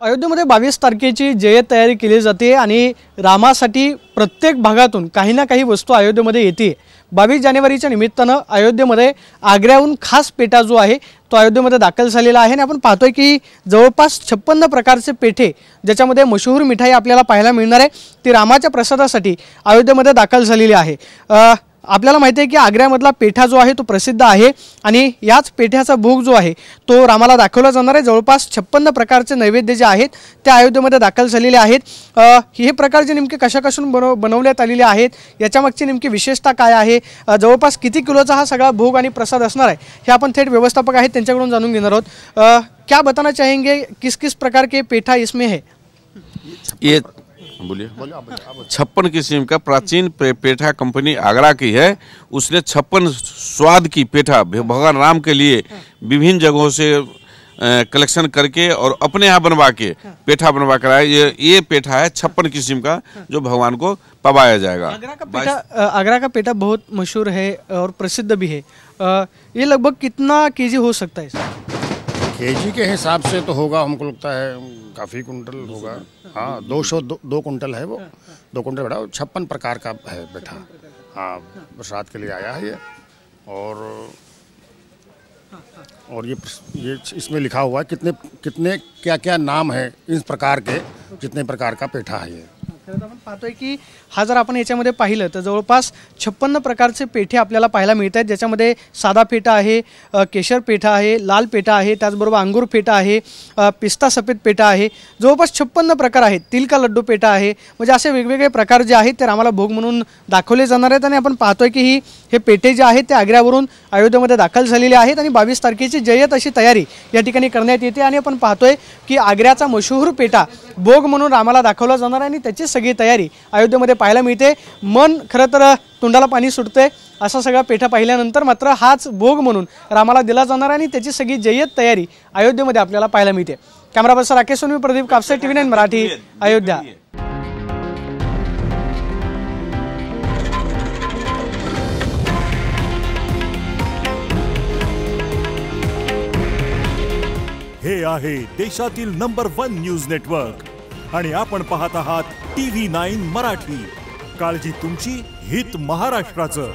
अयोध्येमध्ये 22 तारखेची जय्यत तयारी केली जाते आणि रामासाठी प्रत्येक भागातून काही ना काही वस्तू अयोध्येमध्ये येते। 22 जानेवारीच्या निमित्तानं अयोध्येमध्ये आग्र्याहून खास पेठा जो आहे तो अयोध्येमध्ये दाखल झालेला आहे आणि आपण पाहतोय की जवळपास 56 प्रकारचे पेठे ज्याच्यामध्ये मशहूर मिठाई आपल्याला पाहायला मिळणार आहे ती रामाच्या प्रसादासाठी अयोध्येमध्ये दाखल झालेली आहे। आपल्याला माहिती आहे की आग्र्यामधला पेठा जो आहे तो प्रसिद्ध आहे आणि याच पेठ्याचा भोग जो आहे तो रामाला दाखवला जाणार आहे। जवळपास 56 प्रकारचे नैवेद्य जे आहेत ते अयोध्येमध्ये दाखल झालेले आहेत। हे प्रकार जे नेमके कशापासून बनवण्यात आलेले आहेत याच्यामागची नेमकी विशेषता काय आहे, जवळपास किती किलोचा हा सगळा भोग आणि प्रसाद असणार है हे आपण थेट व्यवस्थापक आहेत त्यांच्याकडून जाणून घेणार आहोत। क्या बताना चाहेंगे किस किस प्रकार के पेठा इसमें है? ये बोलिए। 56 किस्म का प्राचीन पेठा कंपनी आगरा की है। उसने 56 स्वाद की पेठा भगवान राम के लिए विभिन्न जगहों से कलेक्शन करके और अपने यहाँ बनवा के पेठा बनवा कर आया। ये पेठा है 56 किस्म का जो भगवान को पवाया जाएगा। आगरा का पेठा बहुत मशहूर है और प्रसिद्ध भी है। ये लगभग कितना केजी हो सकता है? केजी के हिसाब से तो होगा, हमको लगता है काफ़ी कुंटल होगा। हाँ, 202 कुंटल है वो, 2 कुंटल बड़ा। 56 प्रकार का है पेठा। हाँ, प्रसाद के लिए आया है ये। और ये इसमें लिखा हुआ है कितने क्या क्या नाम है इस प्रकार के, जितने प्रकार का पेठा है ये। खरं आपण पाहतोय की हा जर आपण याच्यामध्ये पाहिलं तर जवळपास 56 प्रकारचे पेठे आपल्याला पाहायला मिळत आहेत, ज्याच्यामध्ये साधा पेठा आहे, केशर पेठा आहे, लाल पेठा आहे, त्याचबरोबर अंगूर पेठा आहे, पिस्ता सफेद पेठा आहे, जवळपास 56 प्रकार आहेत। तिल का लड्डू पेठा आहे, म्हणजे असे वेगवेगळे प्रकार जे आहेत ते रामाला भोग म्हणून दाखवले जाणार आहेत। आणि आपण पाहतोय की हे पेठे जे आहेत ते आग्र्यावरून अयोध्येमध्ये दाखल झालेले आहेत आणि 22 तारखेची जय्यत अशी तयारी या ठिकाणी करण्यात येते। आणि आपण पाहतोय की आग्र्याचा मशहूर पेठा भोग म्हणून रामाला दाखवला जाणार आहे आणि त्याची सगळी तयारी अयोध्येमध्ये पाहायला मिळते। मन खरं तर तोंडाला पाणी सुटते असा सगळा पेठा पाहिल्यानंतर मात्र हाच भोग म्हणून रामाला दिला जाणार आणि त्याची सगळी जय्यत तयारी अयोध्येमध्ये आपल्याला पाहायला मिळते। Camera person Rakesh Sonavi, Pradeep Kapse, TV9 Marathi, Ayodhya. हे आहे देशातील नंबर 1 न्यूज नेटवर्क आणि आपण पाहत आहात TV9 मराठी। काळजी तुमची, हित महाराष्ट्राचं।